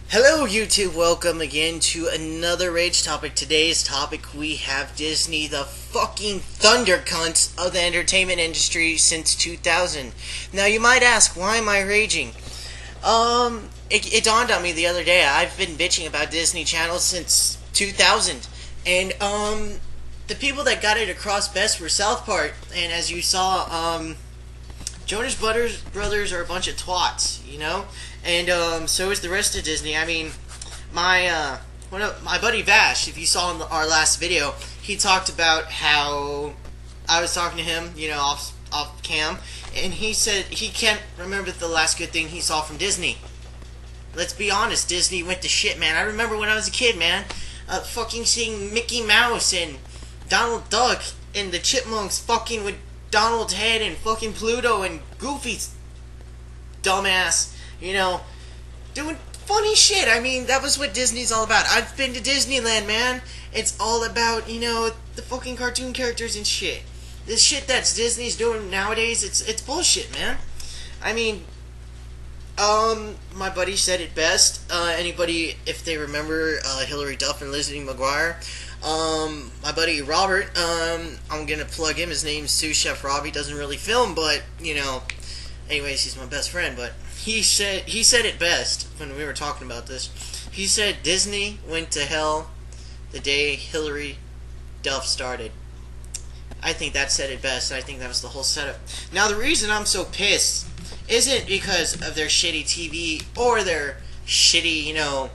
Hello YouTube, welcome again to another Rage topic. Today's topic we have Disney, the fucking thunder cunts of the entertainment industry since 2000. Now you might ask, why am I raging? It dawned on me the other day, I've been bitching about Disney Channel since 2000. And, the people that got it across best were South Park. And as you saw, Jonas Brothers are a bunch of twats, you know? And so is the rest of Disney. I mean, my buddy Vash, if you saw in our last video, he talked about how I was talking to him, you know, off cam, and he said he can't remember the last good thing he saw from Disney. Let's be honest, Disney went to shit, man. I remember when I was a kid, man, fucking seeing Mickey Mouse and Donald Duck and the Chipmunks fucking with Donald's head and fucking Pluto and Goofy's dumbass, you know, doing funny shit. I mean, that was what Disney's all about. I've been to Disneyland, man. It's all about, you know, the fucking cartoon characters and shit. This shit that's Disney's doing nowadays, it's bullshit, man. I mean, my buddy said it best. Anybody, if they remember Hilary Duff and Lizzie McGuire, my buddy Robert, I'm gonna plug him. His name's Sous Chef Rob. He doesn't really film, but, you know, anyways, he's my best friend. But he said it best when we were talking about this. He said Disney went to hell the day Hilary Duff started. I think that said it best. I think that was the whole setup. Now, the reason I'm so pissed isn't because of their shitty TV or their shitty, you know,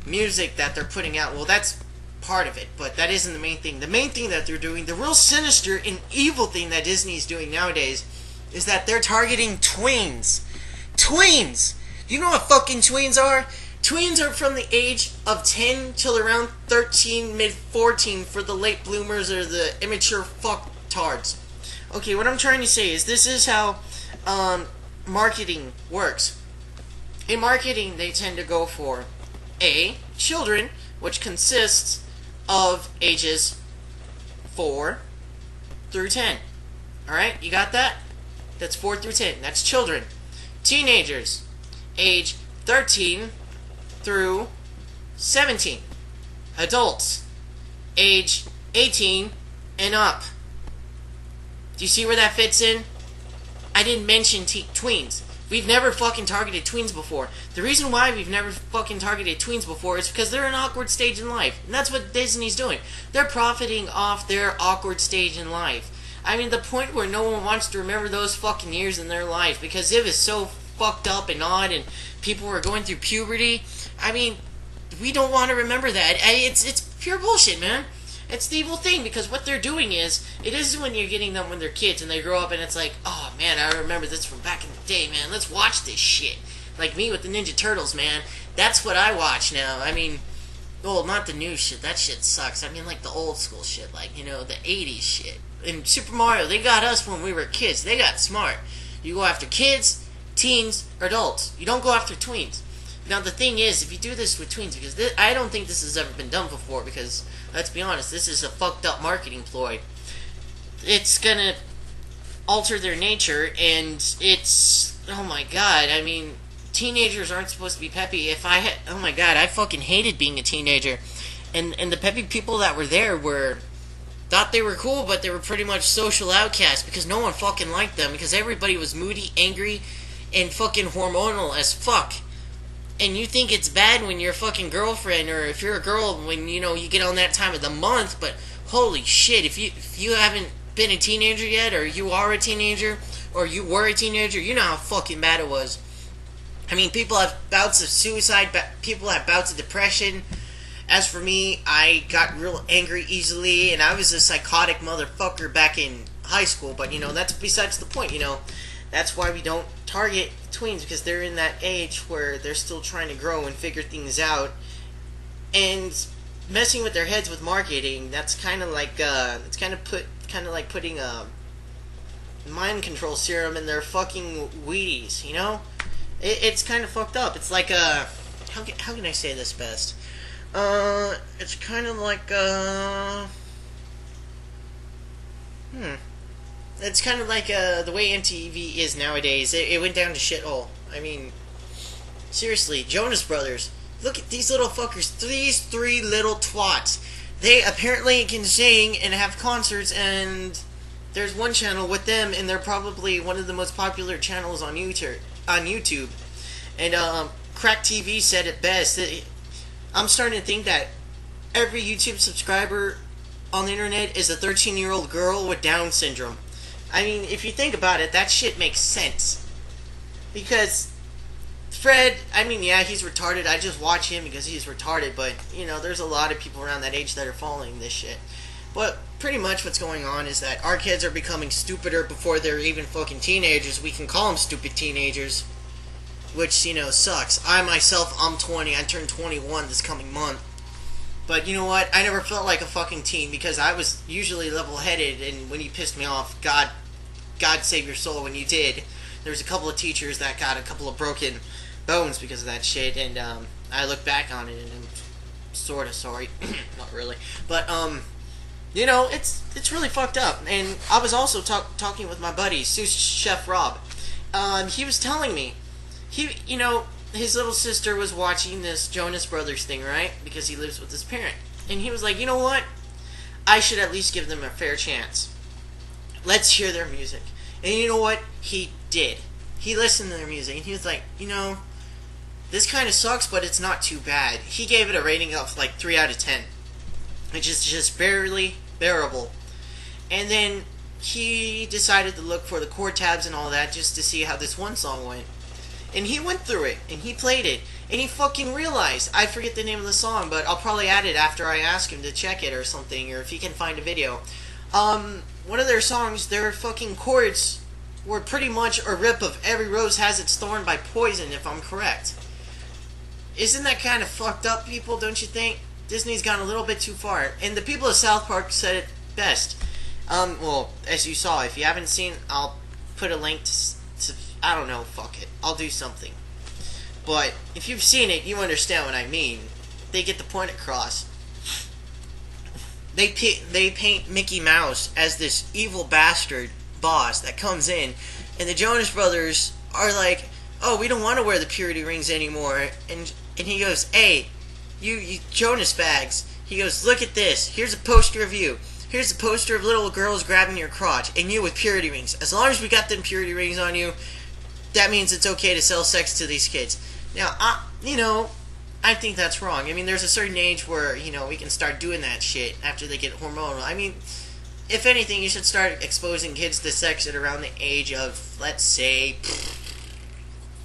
music that they're putting out. Well, that's part of it, but that isn't the main thing. The main thing that they're doing, the real sinister and evil thing that Disney's doing nowadays, is that they're targeting tweens. Tweens! You know what fucking tweens are? Tweens are from the age of 10 till around 13, mid-14 for the late bloomers or the immature fucktards. Okay, what I'm trying to say is this is how marketing works. In marketing, they tend to go for A, children, which consists of ages 4 through 10. Alright, you got that? That's 4 through 10. That's children. Teenagers, age 13 through 17. Adults, age 18 and up. Do you see where that fits in? I didn't mention tweens. We've never fucking targeted tweens before. The reason why we've never fucking targeted tweens before is because they're an awkward stage in life. And that's what Disney's doing. They're profiting off their awkward stage in life. I mean, the point where no one wants to remember those fucking years in their life because it was so fucked up and odd and people were going through puberty. I mean, we don't want to remember that. It's pure bullshit, man. It's the evil thing because what they're doing is, it is when you're getting them when they're kids and they grow up and it's like, oh man, I remember this from back in the day, man. Let's watch this shit. Like me with the Ninja Turtles, man. That's what I watch now. I mean, well, not the new shit. That shit sucks. I mean, like the old school shit, like, you know, the 80s shit. In Super Mario, they got us when we were kids. They got smart. You go after kids, teens, or adults. You don't go after tweens. Now, the thing is, if you do this with tweens, because I don't think this has ever been done before, because, let's be honest, this is a fucked up marketing ploy. It's gonna alter their nature, and it's, oh my god, I mean, teenagers aren't supposed to be peppy. Oh my god, I fucking hated being a teenager. And the peppy people that were there thought they were cool, but they were pretty much social outcasts because no one fucking liked them because everybody was moody, angry, and fucking hormonal as fuck. And you think it's bad when your fucking girlfriend, or if you're a girl, when, you know, you get on that time of the month, but holy shit, if you haven't been a teenager yet, or you are a teenager, or you were a teenager, you know how fucking bad it was. I mean, people have bouts of suicide, people have bouts of depression. As for me, I got real angry easily, and I was a psychotic motherfucker back in high school, but, you know, that's besides the point, you know. That's why we don't target tweens, because they're in that age where they're still trying to grow and figure things out, and messing with their heads with marketing, that's kind of like, it's kind of like putting a mind control serum in their fucking Wheaties, you know? It's kind of fucked up. It's like, how can I say this best? It's kind of like, It's kind of like, the way MTV is nowadays. It went down to shithole. I mean, seriously, Jonas Brothers. Look at these little fuckers. These three little twats. They apparently can sing and have concerts, and there's one channel with them, and they're probably one of the most popular channels on YouTube. And Crack TV said it best. I'm starting to think that every YouTube subscriber on the internet is a 13-year-old girl with Down syndrome. I mean, if you think about it, that shit makes sense. Because Fred, I mean, yeah, he's retarded. I just watch him because he's retarded, but, you know, there's a lot of people around that age that are following this shit. But pretty much what's going on is that our kids are becoming stupider before they're even fucking teenagers. We can call them stupid teenagers, which, you know, sucks. I myself, I'm 20. I turned 21 this coming month. But you know what? I never felt like a fucking teen because I was usually level-headed, and when you pissed me off, God save your soul when you did. There was a couple of teachers that got a couple of broken bones because of that shit, and I look back on it and I'm sort of sorry. Not really. But, you know, it's really fucked up. And I was also talking with my buddy, Sous Chef Rob. He was telling me, you know, his little sister was watching this Jonas Brothers thing, right? Because he lives with his parent. And he was like, you know what? I should at least give them a fair chance. Let's hear their music. And you know what? He did. He listened to their music, and he was like, you know, this kind of sucks, but it's not too bad. He gave it a rating of like 3 out of 10. Which is just barely bearable. And then he decided to look for the chord tabs and all that just to see how this one song went. And he went through it, and he played it, and he fucking realized, I forget the name of the song, but I'll probably add it after I ask him to check it or something, or if he can find a video. One of their songs, their fucking chords were pretty much a rip of Every Rose Has Its Thorn by Poison, if I'm correct. Isn't that kind of fucked up, people, don't you think? Disney's gone a little bit too far. And the people of South Park said it best. Well, as you saw, if you haven't seen, I'll put a link to I don't know, fuck it. I'll do something. But if you've seen it, you understand what I mean. They get the point across. They paint Mickey Mouse as this evil bastard boss that comes in, and the Jonas Brothers are like, oh, we don't want to wear the purity rings anymore. And he goes, hey, you Jonas fags. He goes, look at this. Here's a poster of you. Here's a poster of little girls grabbing your crotch, and you with purity rings. As long as we got them purity rings on you, that means it's okay to sell sex to these kids. Now, you know, I think that's wrong. I mean, there's a certain age where, you know, we can start doing that shit after they get hormonal. I mean, if anything, you should start exposing kids to sex at around the age of, let's say,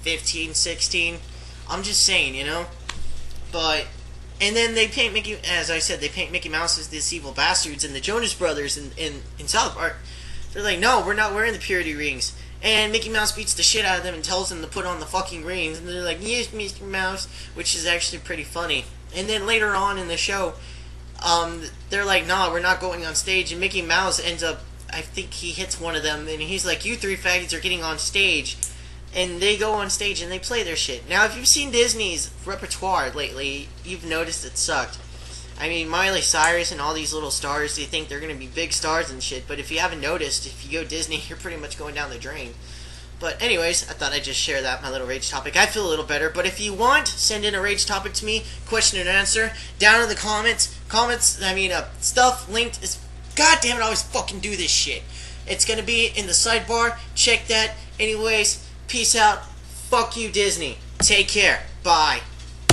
15, 16. I'm just saying, you know? But, and then they paint Mickey, as I said, they paint Mickey Mouse as this evil bastards, and the Jonas Brothers in South Park, they're like, no, we're not wearing the purity rings. And Mickey Mouse beats the shit out of them and tells them to put on the fucking rings. And they're like, yes, Mr. Mouse, which is actually pretty funny. And then later on in the show, they're like, nah, we're not going on stage. And Mickey Mouse ends up, I think he hits one of them, and he's like, you three faggots are getting on stage. And they go on stage and they play their shit. Now, if you've seen Disney's repertoire lately, you've noticed it sucked. I mean, Miley Cyrus and all these little stars, they think they're going to be big stars and shit, but if you haven't noticed, if you go Disney, you're pretty much going down the drain. But anyways, I thought I'd just share that, my little rage topic. I feel a little better, but if you want, send in a rage topic to me, question and answer, down in the comments, stuff linked, god damn it, I always fucking do this shit. It's going to be in the sidebar, check that. Anyways, peace out, fuck you Disney, take care, bye.